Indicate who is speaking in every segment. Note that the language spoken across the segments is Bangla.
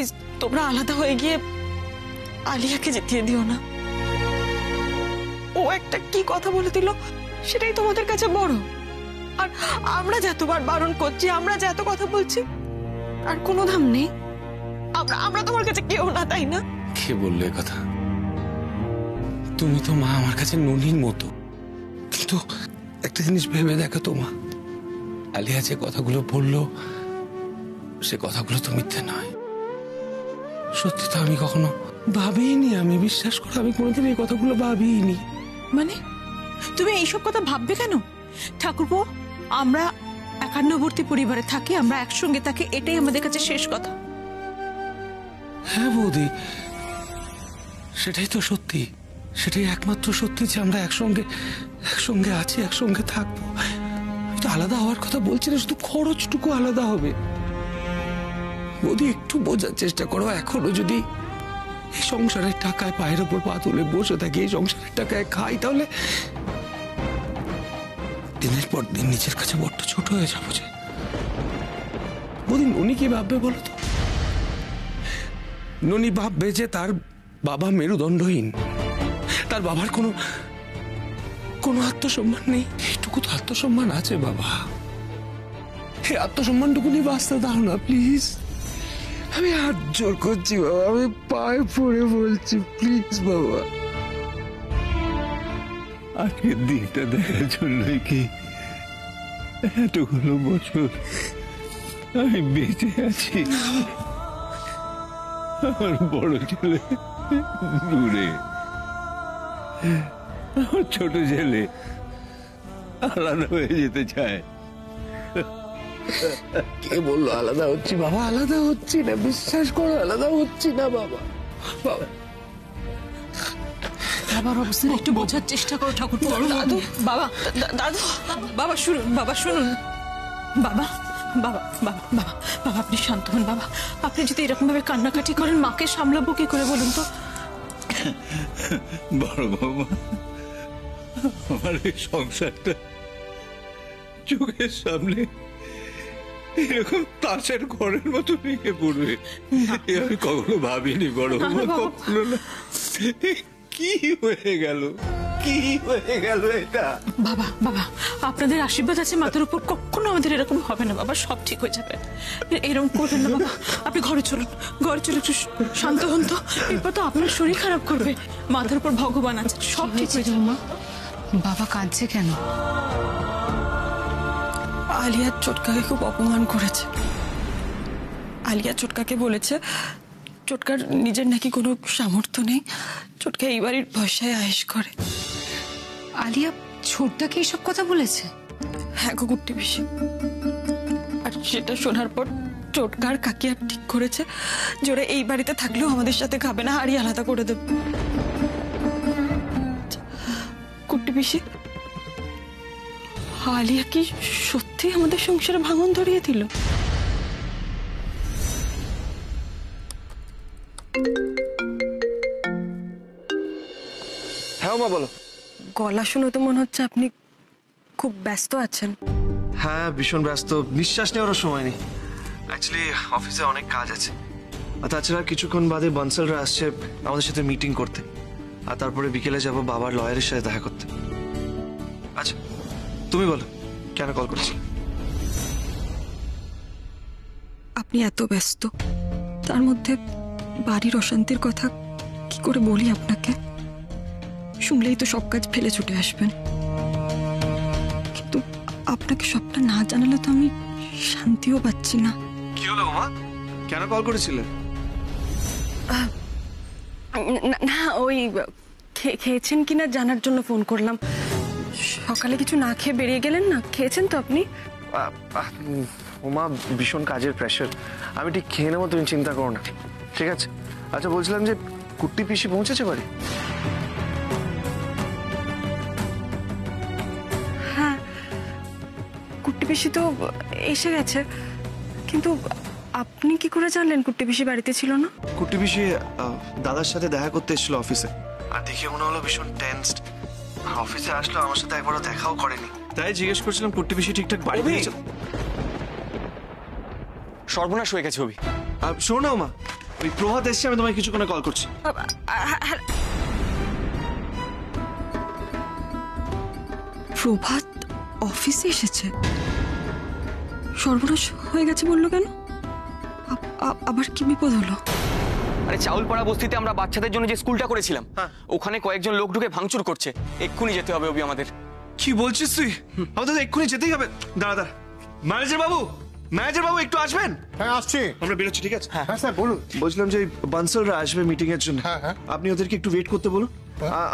Speaker 1: প্লিজ তোমরা আলাদা হয়ে গিয়ে আলিয়াকে জিতিয়ে দিও না। ও একটা কি কথা বলে দিল সেটাই তোমাদের কাছে বড়। আর আমরা যতবার বারণ করছি, আমরা যে এত কথা বলছি, আর কোনো দাম নেই। আমরা তোমার কাছে কেউ না, তাই না?
Speaker 2: কে বললে কথা? তুমি তো মা আমার কাছে ননির মতো। কিন্তু একটা জিনিস ভেবে দেখো তো মা, আলিয়া যে কথাগুলো বললো সে কথাগুলো তো মিথ্যে নয়। সত্যি তো আমি কখনো ভাবিনি, আমি বিশ্বাস করো আমি কোনোদিন এই কথাগুলো ভাবিনি।
Speaker 3: মানে তুমি এইসব কথা ভাববে কেন? ঠাকুরপো, আমরা একান্নবর্তী পরিবারে থাকি, আমরা একসঙ্গে থাকি, এটাই আমাদের কাছে শেষ কথা।
Speaker 2: হ্যাঁ বৌদি, সেটাই তো সত্যি, সেটাই একমাত্র সত্যি যে আমরা একসঙ্গে আছি, একসঙ্গে থাকবো। আমি তো আলাদা হওয়ার কথা বলছি না, শুধু খরচটুকু আলাদা হবে। বৌদি একটু বোঝার চেষ্টা করো, এখনো যদি এই সংসারের টাকায় পায়ের ওপর পা তুলে বসে থাকি, এই সংসারের টাকায় খাই, তাহলে দিনের পর দিন নিজের কাছে বড্ড ছোট হয়ে যাবো। যে বৌদি ননি কি ভাববে বলো তো? ননি ভাববে যে তার বাবা মেরুদণ্ডহীন, তার বাবার কোনো আত্মসম্মান নেই। এইটুকু তো আত্মসম্মান আছে বাবা, এই আত্মসম্মানটুকু নিয়ে বাঁচতে দাও না প্লিজ। আমি হাত জোর করছি বাবা, আমি পায়ে পড়ে বলছি প্লিজ বাবা।
Speaker 4: আজকের দিনটা দেখার জন্যই কি এতগুলো বছর আমি বেঁচে আছি। আমার বড় ছেলে দূরে, আমার ছোট ছেলে আলাদা হয়ে যেতে চায়।
Speaker 2: কে বললো আলাদা হচ্ছি বাবা? আলাদা হচ্ছি না, বিশ্বাস করো, আলাদা হচ্ছি না বাবা। বাবা
Speaker 3: বাবার অবস্থা একটু বোঝার চেষ্টা করো ঠাকুরপো।
Speaker 1: দাদু, বাবা, দাদু,
Speaker 3: বাবা শুনুন, বাবা শুনুন, বাবা বাবা বাবা বাবা বাবা আপনি শান্ত হন বাবা। আপনি যদি এরকম ভাবে কান্নাকাটি করেন, মাকে সামলাবো কি করে বলুন তো?
Speaker 4: বড় বাবা, আমার এই সংসারটা চোখের সামনে এরকম তাসের ঘরের মতো ভেঙে পড়বে আমি কখনো ভাবিনি বড় বাবা, কখনো না। কি হয়ে গেল, কি হয়ে গেল এটা?
Speaker 3: বাবা বাবা আপনাদের আশীর্বাদ আছে মাথার উপর, কখনো আমাদের এরকম হবে না বাবা, সব ঠিক হয়ে যাবে। এরকম করবেন না বাবা, আপনি ঘরে চলুন, ঘরে চলে একটু শান্ত হন তো। এরপর তো আপনার শরীর খারাপ করবে, মাথার উপর ভগবান আছে, সব ঠিক হয়ে যাবে। মা,
Speaker 5: বাবা কাঁদছে কেন?
Speaker 1: আলিয়া চোটকাকে খুব অপমান করেছে। আলিয়া চোটকাকে বলেছে চোটকার নিজের নাকি কোনো সামর্থ্য নেই, চোটকা এই বাড়ির ভরসায় আয়েশ করে।
Speaker 5: আলিয়া ছোটদাকে এইসব কথা বলেছে?
Speaker 1: হ্যাঁ গো গুট্টি পিসি। আর সেটা শোনার পর চোটকার কাকিয়া ঠিক করেছে জোরে এই বাড়িতে থাকলেও আমাদের সাথে খাবে না, হাড়ি আলাদা করে দেবে। গুট্টি পিসি, আলিয়া কি সত্যি আমাদের সংসারে ভাঙন ধরিয়ে দিল?
Speaker 6: হ্যাঁ মা বলো।
Speaker 1: গলা শুনে তো মনে হচ্ছে আপনি খুব ব্যস্ত আছেন।
Speaker 6: হ্যাঁ ভীষণ ব্যস্ত, নিঃশ্বাস নেওয়ারও সময় নেই। অ্যাকচুয়ালি অফিসে অনেক কাজ আছে, আর তাছাড়া কিছুক্ষণ বাদে বনসলরা আসছে আমাদের সাথে মিটিং করতে, আর তারপরে বিকেলে যাব বাবার লয়ারের সাথে দেখা করতে। আচ্ছা তুমি বলো কেন কল করেছি?
Speaker 1: আপনি এত ব্যস্ত, তার মধ্যে বাড়ির অশান্তির কথা কি করে বলি আপনাকে? শুনলেই তো সব কাজ ফেলে ছুটে আসবেন, কিন্তু আপনাকে সবটা না জানালে তো আমি শান্তিও পাচ্ছি না।
Speaker 6: কি হলো মা, কেন কল করেছিলে?
Speaker 1: না ওই খেয়েছেন কিনা জানার জন্য ফোন করলাম। সকালে কিছু না খেয়ে বেরিয়ে গেলেন না, খেয়েছেন তো আপনি?
Speaker 6: ওমা ভীষণ কাজের প্রেশার, আমি ঠিক খেয়ে নেবো, তুমি চিন্তা করো না, ঠিক আছে? আচ্ছা বলছিলাম যে কুট্টি পিসি পৌঁছেছে বাড়ি?
Speaker 1: হ্যাঁ কুট্টি পিসি তো এসে গেছে, কিন্তু আপনি কি করে জানলেন কুট্টি পিসি বাড়িতে ছিল না?
Speaker 6: কুট্টি পিসি দাদার সাথে দেখা করতে এসেছিল অফিসে, আর দেখে মনে হলো ভীষণ টেনসড। অফিসে আসলো, আমার সাথে একবারও দেখাও করেনি, তাই জিজ্ঞেস করছিলাম কুট্টি পিসি ঠিকঠাক বাড়ি ফিরেছে।
Speaker 7: সর্বনাশ হয়ে গেছে অভি।
Speaker 6: শোনো মা, ওই প্রভাত এসছে, আমি তোমায় কিছুক্ষণে কল করছি।
Speaker 1: প্রভাত অফিসে এসেছে? সর্বনাশ হয়ে গেছে বললো কেন? আবার কি বিপদ হলো?
Speaker 7: আরে চাউলপাড়া বস্তিতে আমরা বাচ্চাদের জন্য যে স্কুলটা করেছিলাম, ওখানে কয়েকজন লোক ঢুকে ভাঙচুর করছে। এক্ষুনি যেতে হবে অভি আমাদের।
Speaker 6: কি বলছিস তুই? আমাদের তো এক্ষুনি যেতেই হবে। দাঁড়া, ম্যানেজার বাবু একটু আসবেন?
Speaker 8: হ্যাঁ আসছি।
Speaker 6: আমরা বেরোচ্ছি, ঠিক আছে?
Speaker 8: হ্যাঁ স্যার বলুন।
Speaker 6: বলছিলাম যে বানসালরা আসবে মিটিং এর জন্য।
Speaker 8: হ্যাঁ।
Speaker 6: আপনি ওদেরকে একটু ওয়েট করতে বলুন।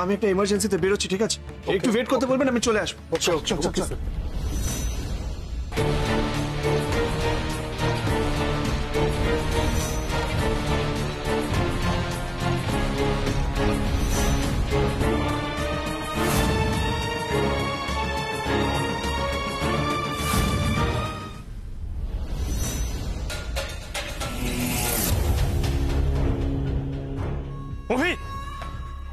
Speaker 6: আমি একটা এমার্জেন্সিতে বেরোচ্ছি, ঠিক আছে? একটু ওয়েট করতে বলবেন, আমি চলে আসবো।
Speaker 8: Okay sir.
Speaker 9: অভি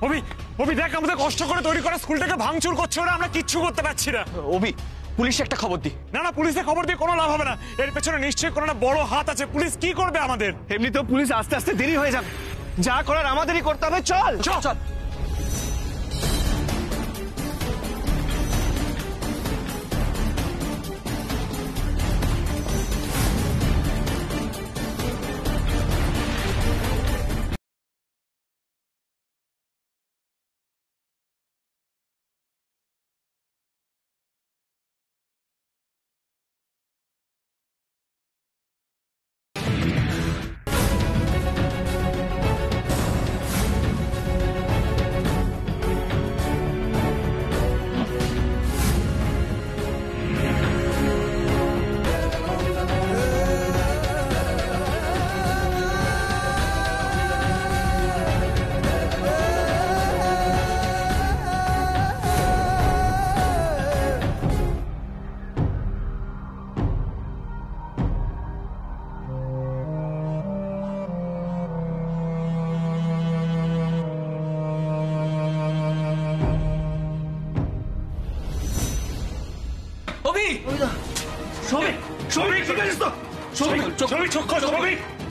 Speaker 9: অভি অভি দেখ, আমাদের কষ্ট করে তৈরি করা স্কুলটাকে ভাঙচুর করছে ওরা, আমরা কিচ্ছু করতে পারছি না।
Speaker 7: অভি, পুলিশে একটা খবর দি।
Speaker 9: না পুলিশে খবর দিয়ে কোনো লাভ হবে না, এর পেছনে নিশ্চয়ই কোনো না বড় হাত আছে। পুলিশ কি করবে আমাদের?
Speaker 6: এমনিতেও পুলিশ আস্তে আস্তে দেরি হয়ে যাবে, যা করার আমাদেরই করতে হবে। চল
Speaker 7: চল চল।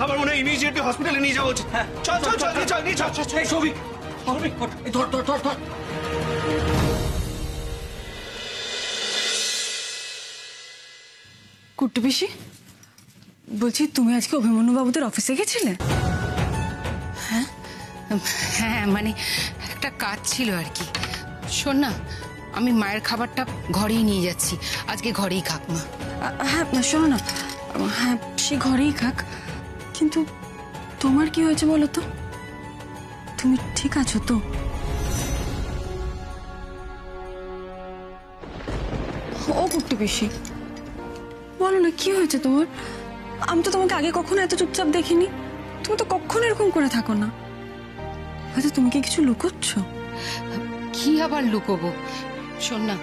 Speaker 6: আমার মনে হয় ইমিডিয়েটলি হসপিটালে নিয়ে যাওয়া উচিত। চল চল চল চল নিয়ে চল।
Speaker 1: কুট্টু পিসি, বলছি তুমি আজকে অভিমন্যু বাবুদের অফিসে গেছিলে?
Speaker 5: হ্যাঁ মানে একটা কাজ ছিল আর কি। শোন না, আমি মায়ের খাবারটা ঘরেই নিয়ে যাচ্ছি, আজকে ঘরেই খাক মা।
Speaker 1: হ্যাঁ শোনো না, হ্যাঁ সে ঘরেই খাক, কিন্তু তোমার কি হয়েছে বলো তো? তুমি ঠিক আছো তো? ও কুট্টু পিসি, বলো না কি হয়েছে তোমার? আমি তো তোমাকে আগে কখনো এত চুপচাপ দেখিনি। তুমি তো কখনো এরকম করে থাকো না। হয়তো তুমি কি কিছু লুকোচ্ছ?
Speaker 5: কি আবার লুকোবো? শোন না,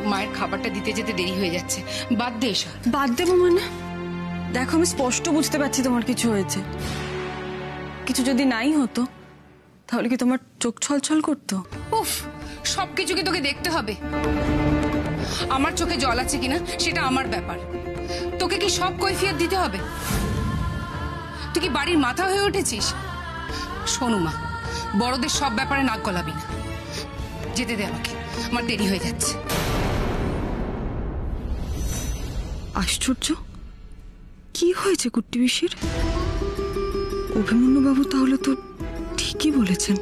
Speaker 5: মায়ের খাবারটা দিতে যেতে দেরি হয়ে যাচ্ছে, বাদ দে এসব।
Speaker 1: বাদ দেবো মানে? দেখো আমি স্পষ্ট বুঝতে পারছি তোমার কিছু হয়েছে। কিছু যদি নাই হতো তাহলে কি তোমার চোখ ছলছল করতো?
Speaker 5: উফ, সবকিছু কি তোকে দেখতে হবে? আমার চোখে জল আছে কিনা সেটা আমার ব্যাপার, তোকে কি সব কৈফিয়ত দিতে হবে? তুই কি বাড়ির মাথা হয়ে উঠেছিস? শোনো মা, বড়দের সব ব্যাপারে নাক গলাবি না। যেতে দে আমাকে, আমার দেরি হয়ে যাচ্ছে।
Speaker 1: আশ্চর্য, কি হয়েছে কুট্টি পিসির? অভিমন্যু বাবু তাহলে তো ঠিকই বলেছেন,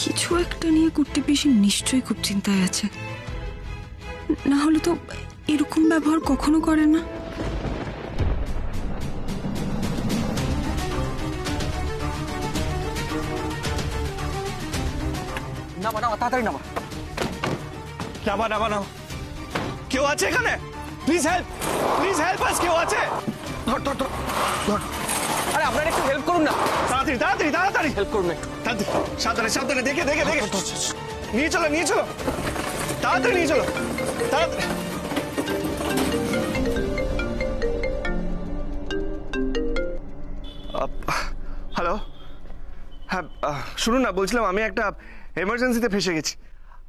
Speaker 1: কিছু একটা নিয়ে কুট্টি পিসি নিশ্চয়ই খুব চিন্তায় আছে। না হলে তো এরকম ব্যবহার কখনো করে না।
Speaker 7: নামা নামা, তাড়াতাড়ি নামা।
Speaker 6: নামা। কেউ আছে এখানে? Please help us. কেউ আছে? ধর।
Speaker 7: আরে আপনারা একটু হেল্প করুন না।
Speaker 6: তাড়াতাড়ি
Speaker 7: হেল্প করুন একটু।
Speaker 6: সাবধানে দেখে নিয়ে চলো তাড়াতাড়ি নিয়ে চলো। হ্যালো, হ্যাঁ শুনুন না, বলছিলাম আমি একটা এমার্জেন্সিতে ফেসে গেছি।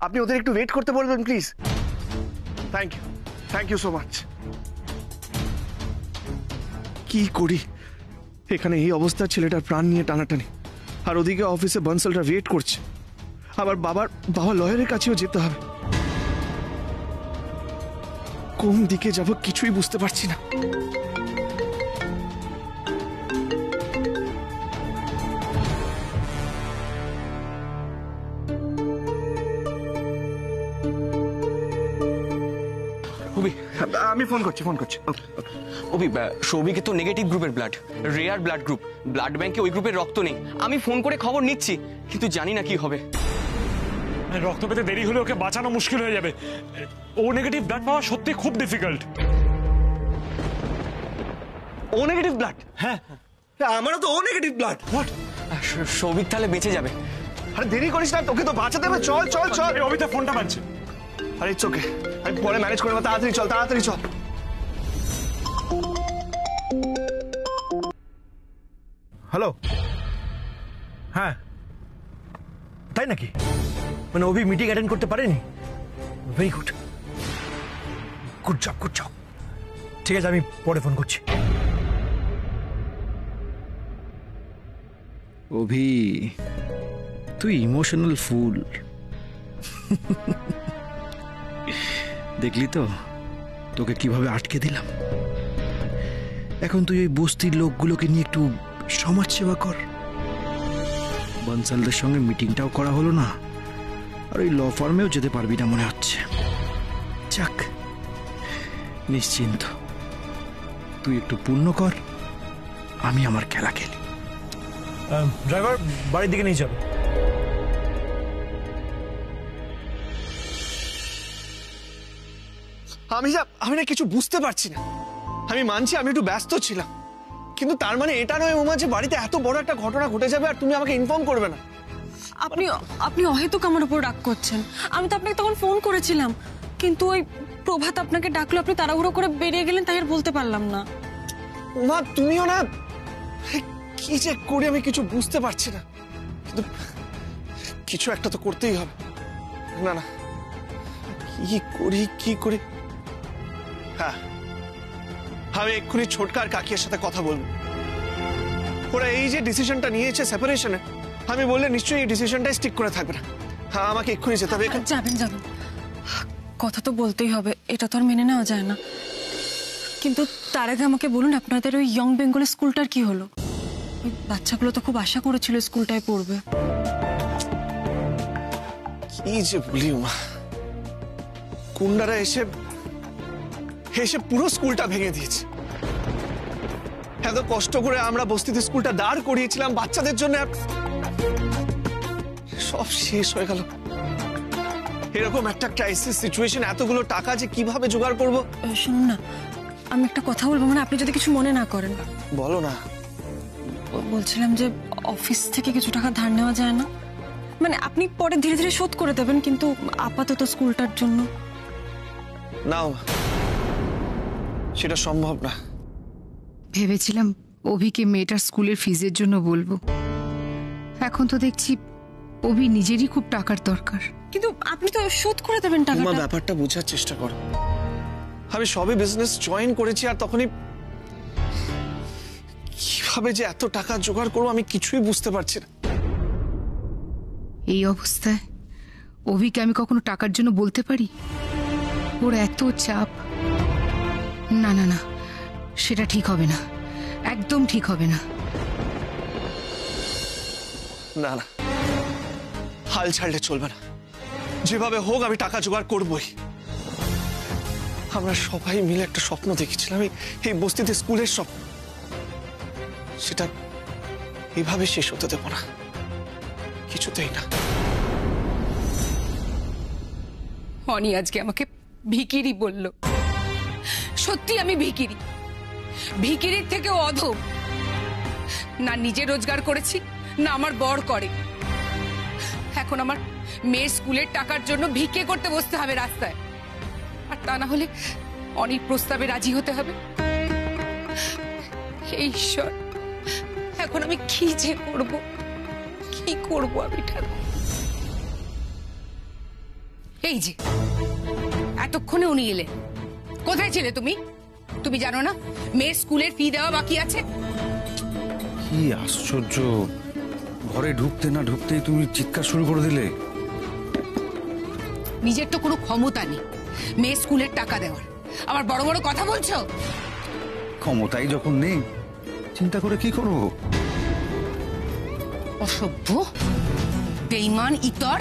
Speaker 6: আপনি ওদের একটু ওয়েট করতে বলবেন please. Thank you so much. কি করি, এখানে এই অবস্থা, ছেলেটার প্রাণ নিয়ে টানাটানি, আর ওদিকে অফিসে বনসলরা ওয়েট করছে, আবার বাবা লয়ারের কাছেও যেতে হবে। কোন দিকে যাব কিছুই বুঝতে পারছি না। আমি ফোন করছি।
Speaker 7: অভি, সৌভিকে তো নেগেটিভ গ্রুপের blood, rare blood group. Blood ব্যাংকে ওই গ্রুপের রক্ত নেই। আমি ফোন করে খবর নিচ্ছি, কিন্তু জানি না কি হবে।
Speaker 9: রক্ত পেতে দেরি হলে ওকে বাঁচানো মুশকিল হয়ে যাবে। ও নেগেটিভ ব্লাড পাওয়া সত্যি খুব ডিফিকাল্ট।
Speaker 6: ও নেগেটিভ ব্লাড?
Speaker 9: হ্যাঁ,
Speaker 6: আমারও তো ও নেগেটিভ ব্লাড।
Speaker 9: হোয়াট?
Speaker 7: সৌভিক তাহলে বেঁচে যাবে।
Speaker 6: আরে দেরি করিস না, তোকে তো বাঁচাতে হবে। চল চল চল।
Speaker 9: এই অভিতে ফোনটা বাজছে।
Speaker 6: আরে চোখে আমি পরে ম্যানেজ করে নেবো। তাড়াতাড়ি চল।
Speaker 8: হ্যালো, হ্যাঁ তাই নাকি? মানে অভি মিটিং অ্যাটেন্ড করতে পারেনি? Very good job. ঠিক আছে, আমি পরে ফোন করছি।
Speaker 10: অভি, তুই ইমোশনাল ফুল। দেখলি তো তোকে কিভাবে আটকে দিলাম। এখন তুই ওই বস্তির লোকগুলোকে নিয়ে একটু সমাজ সেবা কর। বনসালদের সঙ্গে মিটিংটাও করা হলো না, আর ওই ল ফার্মেও যেতে পারবি না মনে হচ্ছে। যাক, নিশ্চিন্ত, তুই একটু পূর্ণ কর, আমি আমার খেলা খেলি।
Speaker 8: ড্রাইভার বাড়ির দিকে নিয়ে যাবে।
Speaker 6: আমি না কিছু বুঝতে পারছি না। আমি মানছি আমি একটু ব্যস্ত ছিলাম, কিন্তু তার মানে এটা নয় উমা যে বাড়িতে এত বড় একটা ঘটনা ঘটে যাবে আর তুমি আমাকে ইনফর্ম করবে না।
Speaker 1: আপনি অহেতুক আমার উপর রাগ করছেন। আমি তো আপনাকে তখন ফোন করেছিলাম, কিন্তু ওই প্রভাত আপনাকে ডাকলো, আপনি তাড়াহুড়ো করে বেরিয়ে গেলেন, তাই আর বলতে পারলাম না।
Speaker 6: উমা তুমিও না, কি যে করি আমি কিছু বুঝতে পারছি না, কিন্তু কিছু একটা তো করতেই হবে। না কি করি। হ্যাঁ, আমি এক্ষুনি ছোটকার কাকিয়ার সাথে কথা বলবো। ওরা এই যে ডিসিশনটা নিয়েছে সেপারেশনে, আমি বললে নিশ্চয়ই এই ডিসিশনটাই স্টিক করে থাকবে না। হ্যাঁ, আমাকে এক্ষুনি যেতে হবে।
Speaker 1: যাবেন, কথা তো বলতেই হবে, এটা তো আর মেনে নেওয়া যায় না। কিন্তু তার আগে আমাকে বলুন, আপনাদের ওই ইয়ং বেঙ্গল স্কুলটার কি হলো? ওই বাচ্চাগুলো তো খুব আশা করেছিল স্কুলটায় পড়বে।
Speaker 6: কি যে বলি উমা, কুন্ডারা এসে পুরো স্কুলটা ভেঙে দিয়েছে। এত কষ্ট করে আমরা বস্তিতে স্কুলটা দাঁড় করিয়েছিলাম বাচ্চাদের জন্য, সব শেষ হয়ে গেল। এরকম একটা ক্রাইসিস সিচুয়েশন, এতগুলো টাকা যে কিভাবে জোগাড় করব।
Speaker 1: শুনুন না, আমি একটা কথা বলবো, মানে আপনি যদি কিছু মনে না করেন।
Speaker 6: বলো না।
Speaker 1: বলছিলাম যে অফিস থেকে কিছু টাকা ধার নেওয়া যায় না? মানে আপনি পরে ধীরে ধীরে শোধ করে দেবেন, কিন্তু আপাতত স্কুলটার জন্য।
Speaker 6: নাও, সেটা সম্ভব না।
Speaker 5: ভেবেছিলাম অভিকে মেয়েটার স্কুলের ফিজের জন্য বলবো, এখন তো দেখছি অভি নিজেরই খুব টাকার দরকার।
Speaker 1: কিন্তু আপনি তো শোধ করে দেবেন
Speaker 6: তোমার
Speaker 1: টাকাটা।
Speaker 6: ব্যাপারটা বোঝার চেষ্টা করো। আমি সবে বিজনেস জয়েন করেছি, আর তখনই কিভাবে যে এত টাকা জোগাড় করবো আমি কিছুই বুঝতে পারছি না।
Speaker 5: এই অবস্থায় অভিকে আমি কখনো টাকার জন্য বলতে পারি? ওর এত চাপ। না, সেটা ঠিক হবে না, একদম ঠিক হবে না।
Speaker 6: না, হাল ছাড়লে চলবে না। যেভাবে হোক আমি টাকা জোগাড় করবই। আমরা সবাই মিলে একটা স্বপ্ন দেখেছিলাম, এই বস্তিতে স্কুলের স্বপ্ন। সেটা এইভাবে শেষ হতে দেব না, কিছুতেই না।
Speaker 5: অনি আজকে আমাকে ভিখিরি বলল। সত্যি আমি ভিখিরি, ভিখিরির থেকেও অধম। না নিজে রোজগার করেছি, না আমার বর করে। এখন আমার মেয়ের স্কুলের টাকার জন্য ভিক্ষে করতে বসতে হবে রাস্তায়, আর তা না হলে অনির প্রস্তাবে রাজি হতে হবে। হে ঈশ্বর, এখন আমি কি যে করব, কি করব আমি ঠাকুর? এই যে এতক্ষণে উনি এলেন, কোথায় ছিলে তুমি? তুমি জানো না মেয়ের স্কুলের ফি দেওয়া বাকি আছে?
Speaker 2: কি আশ্চর্য, ঘরে ঢুকতে না ঢুকতেই তুমি চিৎকার শুরু করে দিলে।
Speaker 5: নিজের তো কোনো ক্ষমতা নেই মেয়ে স্কুলের টাকা দেওয়ার, আবার বড় বড় কথা বলছো।
Speaker 2: ক্ষমতাই যখন নেই, চিন্তা করে কি করবো?
Speaker 5: অসভ্য, বেঈমান, ইতর।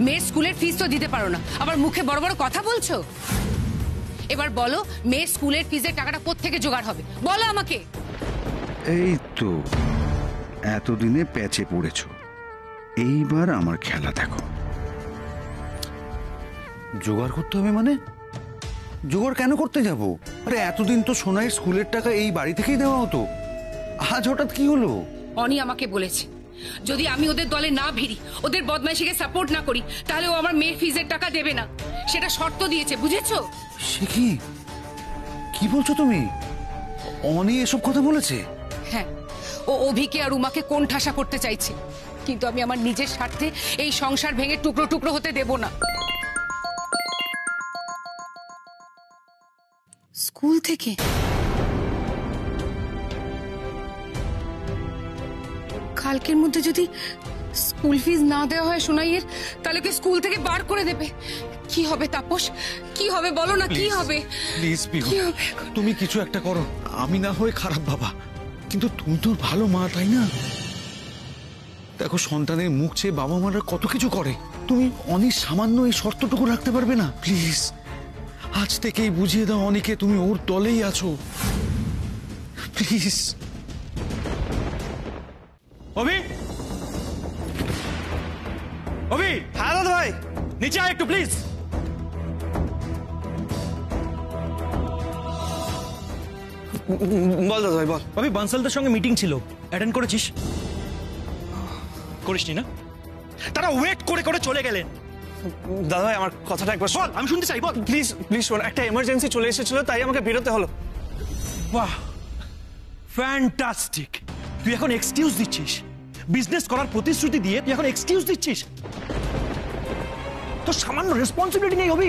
Speaker 5: মেয়ের স্কুলের ফিস তো দিতে পারো না, আবার মুখে বড় বড় কথা বলছো। এবার বলো মেয়ের স্কুলের ফিসের টাকাটা কোত্থেকে জোগাড় হবে, বলো আমাকে।
Speaker 10: এই তো এতদিনে প্যাচে পড়েছ, এইবার আমার খেলা দেখো।
Speaker 2: জোগাড় করতে হবে মানে? জোগাড় কেন করতে যাব? আরে এতদিন তো সোনাইয়ের স্কুলের টাকা এই বাড়ি থেকেই দেওয়া হতো, আজ হঠাৎ কি হলো?
Speaker 5: অনি আমাকে বলেছে যদি আমি ওদের দলে না ভিড়ি, ওদের বদমাইশিকে সাপোর্ট না করি, তাহলে ও আমার মেয়ের ফিজের টাকা দেবে না, সেটা শর্ত দিয়েছে, বুঝেছো?
Speaker 2: সে কি, কি বলছো তুমি? অনি এসব কথা বলেছে?
Speaker 5: হ্যাঁ, ও অভিকে আর উমাকে কোণ ঠাসা করতে চাইছে, কিন্তু আমি আমার নিজের স্বার্থে এই সংসার ভেঙে টুকরো টুকরো হতে দেব না। স্কুল থেকে কালকের মধ্যে যদি স্কুল ফিজ না দেওয়া হয় সোনাইয়ের, তাহলে কি স্কুল থেকে বার করে দেবে? কি হবে তাপস, কি হবে বলো না, কি হবে?
Speaker 2: প্লিজ পিহু,
Speaker 5: কি হবে এখন?
Speaker 2: তুমি কিছু একটা করো। আমি না হয়ে খারাপ বাবা, কিন্তু তুমি তো ভালো মা, তাই না? দেখো, সন্তানের মুখ চেয়ে বাবা মারা কত কিছু করে, তুমি অনেক সামান্য এই শর্তটুকু রাখতে পারবে না? প্লিজ আজ থেকেই বুঝিয়ে দাও অনিকে তুমি ওর দলেই আছো, প্লিজ।
Speaker 8: অভি, অভি।
Speaker 6: হ্যাঁ দাদা ভাই।
Speaker 8: নিচে আয় একটু প্লিজ।
Speaker 6: বল দাদা ভাই বল।
Speaker 8: অভি, বানসালদের সঙ্গে মিটিং ছিল, অ্যাটেন্ড করেছিস? করিসনি না? তারা ওয়েট করে করে চলে গেলেন।
Speaker 6: দাদা ভাই আমার কথাটা একবার
Speaker 8: বল, আমি শুনতে চাই, বল
Speaker 6: প্লিজ প্লিজ শোন, একটা এমার্জেন্সি চলে এসেছিল তাই আমাকে বেরোতে হলো।
Speaker 8: বাহ, ফ্যান্টাস্টিক। তুই এখন এক্সকিউজ দিচ্ছিস, বিজনেস করার প্রতিশ্রুতি দিয়ে তুই এখন এক্সকিউজ দিচ্ছিস? তো সামান্য রেসপন্সিবিলিটি নেই হবি?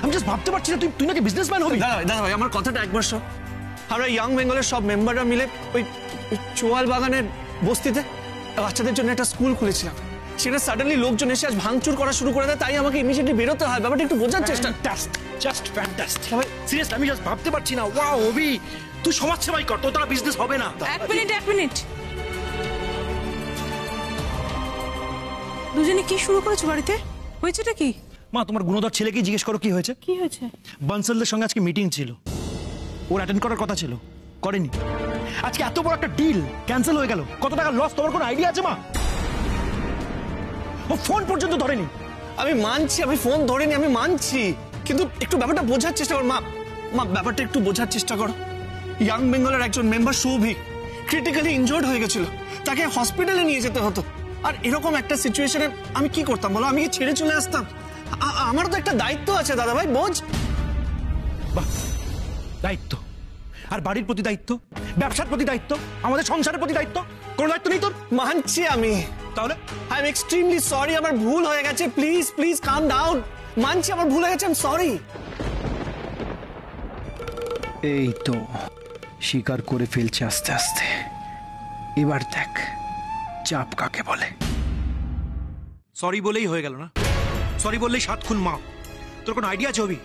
Speaker 8: আমি জাস্ট ভাবতে পারছি না তুই নাকি বিজনেসম্যান হবি।
Speaker 6: দাদা ভাই আমার কথাটা একবার শোন। আমরা ইয়াং বেঙ্গলের সব মেম্বাররা মিলে ওই চোয়াল বাগানের বস্তিতে বাচ্চাদের জন্য একটা স্কুল খুলেছিলাম, সেটা সাডেনলি লোকজন এসে আজ ভাঙচুর করা শুরু করে দেয়, তাই আমাকে ইমিডিয়েটলি বেরোতে হয়। ব্যাপারটা একটু বোঝার চেষ্টা।
Speaker 8: Just fantastic. সিরিয়াসলি আমি জাস্ট ভাবতে পারছি না। ওয়াও হবি, তুই সমাজ সেবাই কর, তোর দ্বারা বিজনেস হবে না।
Speaker 3: এক মিনিট, দুজনে কি শুরু করেছো বাড়িতে? হয়েছেটা কি?
Speaker 8: মা, তোমার গুণধর ছেলেকে জিজ্ঞেস করো কি হয়েছে।
Speaker 3: কি হয়েছে?
Speaker 8: বানসালদের সঙ্গে আজকে মিটিং ছিল, ওর অ্যাটেন্ড করার কথা ছিল, করেনি। আজকে এত বড় একটা ডিল ক্যান্সেল হয়ে গেল, কত টাকা লস তোমার কোনো আইডিয়া আছে মা? ও ফোন পর্যন্ত ধরেনি।
Speaker 6: আমি মানছি আমি ফোন ধরিনি, আমি মানছি, কিন্তু একটু ব্যাপারটা বোঝার চেষ্টা কর। মা ব্যাপারটা একটু বোঝার চেষ্টা করো। ইয়াং বেঙ্গলের একজন মেম্বার সৌভিক ক্রিটিক্যালি ইনজোর্ড হয়ে গেছিল, তাকে হসপিটালে নিয়ে যেতে হতো। আর এরকম একটা সিচুয়েশনে আমি কি করতাম বলো? আমি কি ছেড়ে চলে আসতাম? আমারও তো একটা দায়িত্ব আছে দাদা ভাই, বোঝ।
Speaker 8: বাহ, দায়িত্ব? আর বাড়ির প্রতি দায়িত্ব, ব্যবসার প্রতি দায়িত্ব, আমাদের সংসারের প্রতি দায়িত্ব, কোনো দায়িত্ব নেই তোর?
Speaker 6: মানছি আমি,
Speaker 8: তাহলে
Speaker 6: আই এম এক্সট্রিমলি সরি, আমার ভুল হয়ে গেছে, প্লিজ প্লিজ কাম ডাউন। মানছি আমার ভুল হয়ে গেছে, আই এম সরি।
Speaker 10: এই তো স্বীকার করে ফেলছে আস্তে আস্তে। এবার দেখ চাপ কাকে বলে।
Speaker 8: সরি বলেই হয়ে গেল না? সরি বললেই 7 খুন মাপ? তোর কোনো আইডিয়া আছে হবি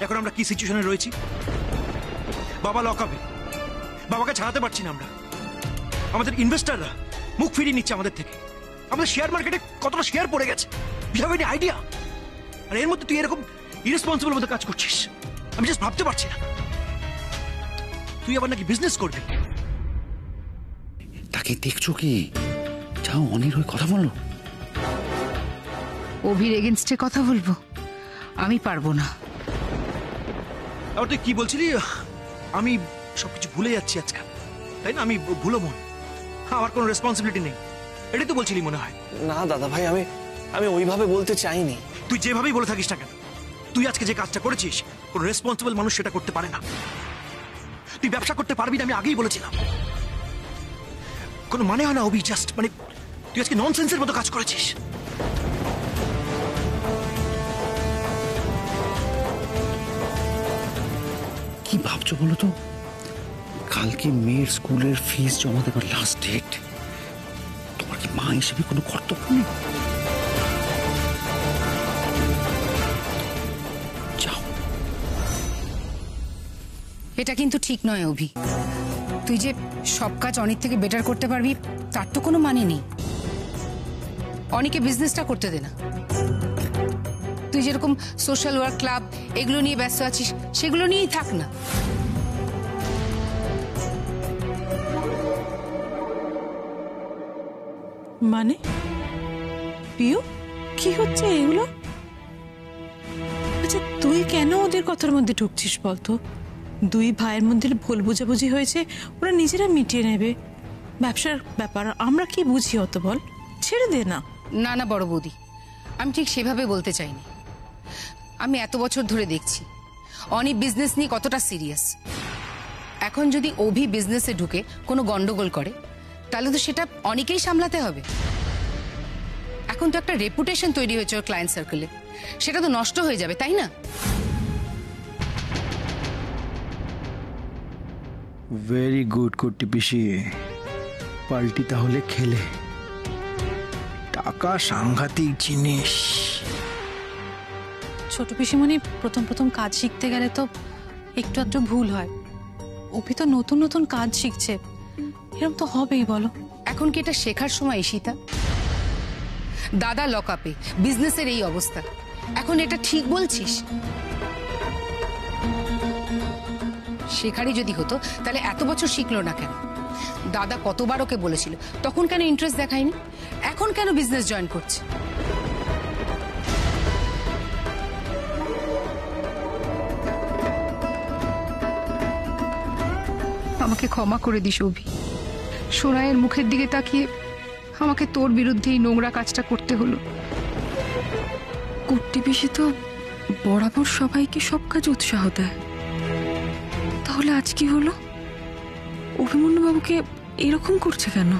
Speaker 8: এখন আমরা কি সিচুয়েশনে রয়েছি? বাবা লকআপে, বাবাকে ছাড়াতে পারছি না আমরা। আমাদের ইনভেস্টাররা মুখ ফিরিয়ে নিচ্ছে আমাদের থেকে। আমাদের শেয়ার মার্কেটে কতটা শেয়ার পড়ে গেছে, ইউ হ্যাভ এনি আইডিয়া? আর এর মধ্যে তুই এরকম ইরেসপন্সিবল মতো কাজ করছিস, আমি জাস্ট ভাবতে পারছি না। তুই আবার নাকি বিজনেস করবি?
Speaker 2: তাকে দেখছো কি? যাও অনির হয়ে কথা বলো।
Speaker 5: অভির এগেনস্টে কথা বলবো? আমি পারবো না।
Speaker 8: আবার তুই কি বলছিলি? আমি সবকিছু ভুলে যাচ্ছি আজকাল, তাই না? আমি ভুলো মন, আমার কোনো রেসপন্সিবিলিটি নেই, এটাই তো বলছিলি মনে হয়।
Speaker 6: না দাদা ভাই, আমি ওইভাবে বলতে চাইনি।
Speaker 8: তুই যেভাবেই বলে থাকিস না কেন, তুই আজকে যে কাজটা করেছিস কোনো রেসপন্সিবল মানুষ সেটা করতে পারে না। তুই ব্যবসা করতে পারবি না, আমি আগেই বলেছিলাম। কোনো মানে হয় না অভি, জাস্ট মানে তুই আজকে ননসেন্সের মতো কাজ করেছিস।
Speaker 2: কি ভাবছো বলো তো?
Speaker 10: কালকে মেয়ের স্কুলের ফিস জমা দেবার লাস্ট ডেট। তোমার কি মা হিসেবে কোনো কর্তব্য নেই? যাও।
Speaker 5: এটা কিন্তু ঠিক নয় অভি। তুই যে সব কাজ অনেক থেকে বেটার করতে পারবি তার তো কোনো মানে নেই। অনেকে বিজনেসটা করতে দে না। তুই যেরকম সোশ্যাল ওয়ার্ক ক্লাব এগুলো নিয়ে ব্যস্ত আছিস সেগুলো নিয়েই থাক না।
Speaker 3: মানে পিউ কি হচ্ছে এগুলো? আচ্ছা তুই কেন ওদের কথার মধ্যে ঢুকছিস বলতো? দুই ভাইয়ের মধ্যে ভুল বোঝাবুঝি হয়েছে, ওরা নিজেরা মিটিয়ে নেবে। ব্যবসার ব্যাপার আমরা কি বুঝি অত, বল, ছেড়ে দে না।
Speaker 5: না না বড় বৌদি, আমি ঠিক সেভাবে বলতে চাইনি। আমি এত বছর ধরে দেখছি অনি বিজনেস নিয়ে কতটা সিরিয়াস। এখন যদি অভি বিজনেসে ঢুকে কোনো গন্ডগোল করে তাহলে তো সেটা অনেকেই সামলাতে হবে। এখন তো একটা রেপুটেশন তৈরি হয়েছে ওর ক্লায়েন্ট সার্কেলে, সেটা তো নষ্ট হয়ে যাবে, তাই না?
Speaker 10: ভেরি গুড কুট্টি পিসি, পাল্টি তাহলে খেলে। টাকা সাংঘাতিক জিনিস।
Speaker 3: ছোট পিসিমণি প্রথম প্রথম কাজ শিখতে গেলে তো একটু আধটু ভুল হয়। অভি তো নতুন নতুন কাজ শিখছে, এরকম তো হবেই বলো।
Speaker 5: এখন কি এটা শেখার সময় ঈশিতা? দাদা লকআপে, বিজনেসের এই অবস্থা, এখন এটা ঠিক বলছিস? শেখারই যদি হতো তাহলে এত বছর শিখলো না কেন? দাদা কতবার ওকে বলেছিল, তখন কেন ইন্টারেস্ট দেখায়নি? এখন কেন বিজনেস জয়েন করছে? আমাকে ক্ষমা করে দিস অভি। সোনাইয়ের মুখের দিকে তাকিয়ে আমাকে তোর বিরুদ্ধে এই নোংরা কাজটা করতে হলো।
Speaker 11: কুট্টি পিসি তো বরাবর সবাইকে সব কাজ উৎসাহ দেয়, তাহলে আজ কি হলো? অভিমন্যু বাবুকে এরকম করছে কেন?